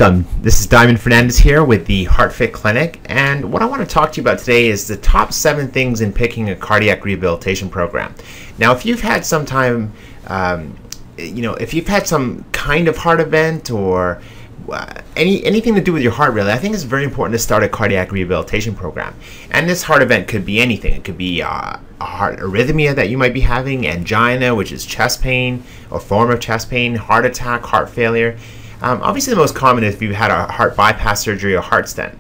Welcome. This is Diamond Fernandez here with the HeartFit Clinic, and what I want to talk to you about today is the top 7 things in picking a cardiac rehabilitation program. Now, if you've had some time, if you've had some kind of heart event or anything to do with your heart, really, I think it's very important to start a cardiac rehabilitation program. And this heart event could be anything. It could be a heart arrhythmia that you might be having, angina, which is chest pain or form of chest pain, heart attack, heart failure. Obviously, the most common is if you've had a heart bypass surgery or heart stent.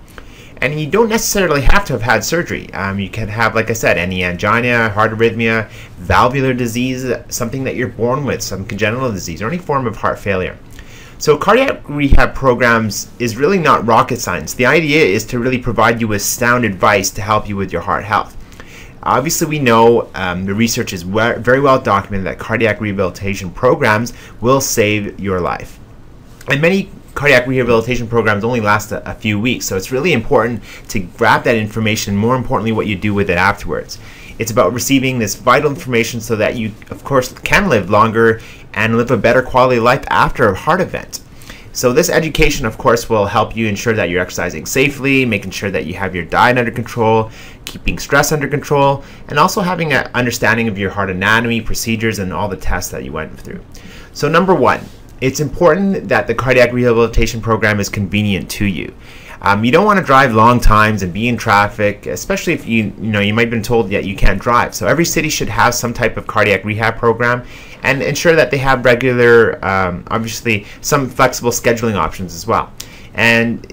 And you don't necessarily have to have had surgery. You can have, like I said, any angina, heart arrhythmia, valvular disease, something that you're born with, some congenital disease, or any form of heart failure. So cardiac rehab programs is really not rocket science. The idea is to really provide you with sound advice to help you with your heart health. Obviously, we know the research is very well documented that cardiac rehabilitation programs will save your life. And many cardiac rehabilitation programs only last a few weeks, so it's really important to grab that information, more importantly what you do with it afterwards. It's about receiving this vital information so that you, of course, can live longer and live a better quality of life after a heart event. So this education, of course, will help you ensure that you're exercising safely, making sure that you have your diet under control, keeping stress under control, and also having an understanding of your heart anatomy, procedures, and all the tests that you went through. So number 1, it's important that the cardiac rehabilitation program is convenient to you. You don't want to drive long times and be in traffic, especially if you might have been told that you can't drive. So every city should have some type of cardiac rehab program and ensure that they have regular, obviously some flexible scheduling options as well. And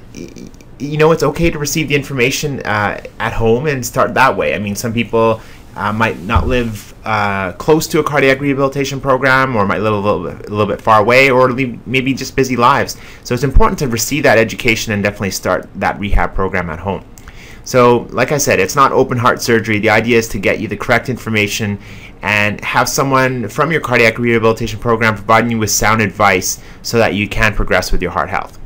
it's okay to receive the information at home and start that way. I mean, some people might not live close to a cardiac rehabilitation program, or might live a little bit far away, or maybe just busy lives. So it's important to receive that education and definitely start that rehab program at home. So like I said, it's not open heart surgery. The idea is to get you the correct information and have someone from your cardiac rehabilitation program providing you with sound advice so that you can progress with your heart health.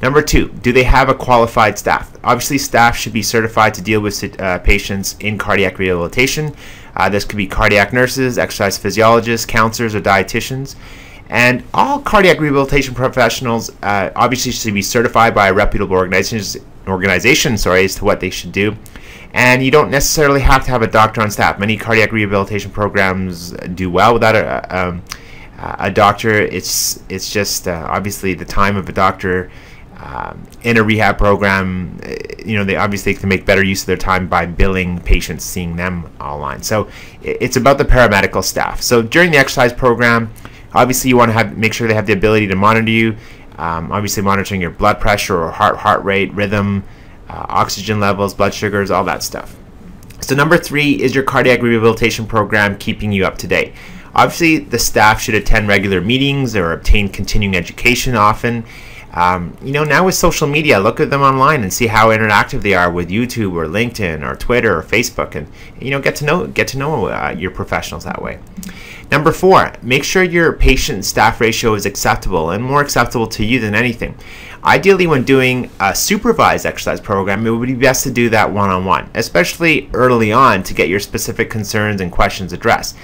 Number 2, do they have a qualified staff? Obviously, staff should be certified to deal with patients in cardiac rehabilitation. This could be cardiac nurses, exercise physiologists, counselors, or dietitians. And all cardiac rehabilitation professionals obviously should be certified by a reputable organization as to what they should do. And you don't necessarily have to have a doctor on staff. Many cardiac rehabilitation programs do well without a doctor. It's just obviously the time of a doctor in a rehab program, they obviously can make better use of their time by billing patients, seeing them online. So it's about the paramedical staff. So during the exercise program, obviously you want to make sure they have the ability to monitor you, obviously monitoring your blood pressure or heart rate, rhythm, oxygen levels, blood sugars, all that stuff. So number 3, is your cardiac rehabilitation program keeping you up to date? Obviously, the staff should attend regular meetings or obtain continuing education often. Now with social media, look at them online and see how interactive they are with YouTube or LinkedIn or Twitter or Facebook, and get to know your professionals that way. Number 4, make sure your patient-staff ratio is acceptable, and more acceptable to you than anything. Ideally, when doing a supervised exercise program, it would be best to do that one-on-one, especially early on, to get your specific concerns and questions addressed.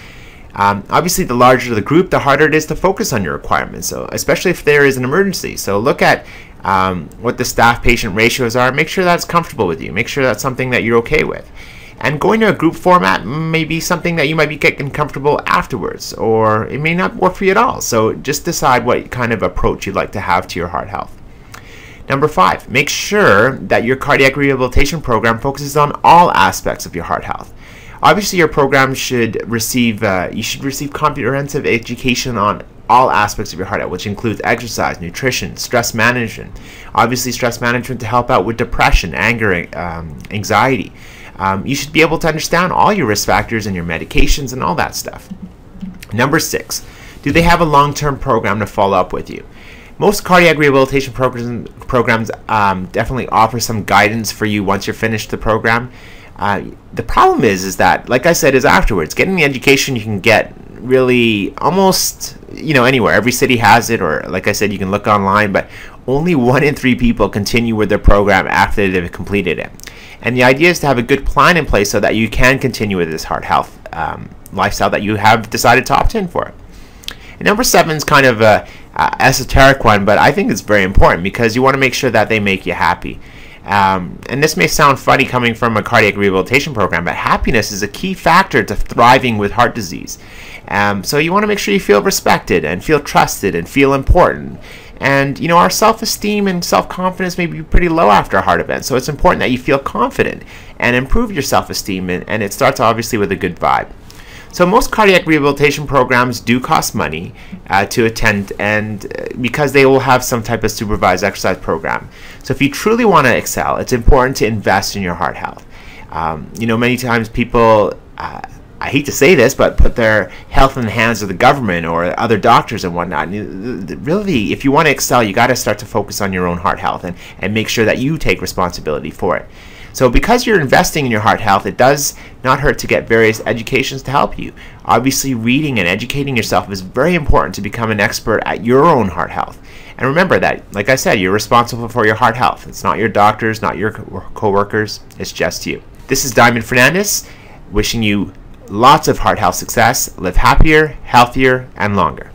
Obviously, the larger the group, the harder it is to focus on your requirements, so especially if there is an emergency. So look at what the staff-patient ratios are. Make sure that's comfortable with you. Make sure that's something that you're okay with. And going to a group format may be something that you might be getting comfortable afterwards, or it may not work for you at all. So just decide what kind of approach you'd like to have to your heart health. Number 5, make sure that your cardiac rehabilitation program focuses on all aspects of your heart health. Obviously, your program should receive comprehensive education on all aspects of your heart health, which includes exercise, nutrition, stress management. Obviously, stress management to help out with depression, anger, anxiety. You should be able to understand all your risk factors and your medications and all that stuff. Number 6, do they have a long-term program to follow up with you? Most cardiac rehabilitation programs definitely offer some guidance for you once you're finished the program. The problem is that, like I said, is afterwards. Getting the education you can get really almost anywhere. Every city has it, or like I said, you can look online, but only 1 in 3 people continue with their program after they've completed it. And the idea is to have a good plan in place so that you can continue with this heart health lifestyle that you have decided to opt in for. And number 7 is kind of a esoteric one, but I think it's very important because you want to make sure that they make you happy. And this may sound funny coming from a cardiac rehabilitation program, but happiness is a key factor to thriving with heart disease. So you want to make sure you feel respected and feel trusted and feel important. And you know, our self-esteem and self-confidence may be pretty low after a heart event, so it's important that you feel confident and improve your self-esteem, and it starts obviously with a good vibe. So most cardiac rehabilitation programs do cost money to attend, and because they will have some type of supervised exercise program. So if you truly want to excel, it's important to invest in your heart health. You know, many times people, I hate to say this, but put their health in the hands of the government or other doctors and whatnot. And really, if you want to excel, you got to start to focus on your own heart health and make sure that you take responsibility for it. So because you're investing in your heart health, it does not hurt to get various educations to help you. Obviously, reading and educating yourself is very important to become an expert at your own heart health. And remember that, like I said, you're responsible for your heart health. It's not your doctors, not your co-workers, it's just you. This is Diamond Fernandez, wishing you lots of heart health success. Live happier, healthier, and longer.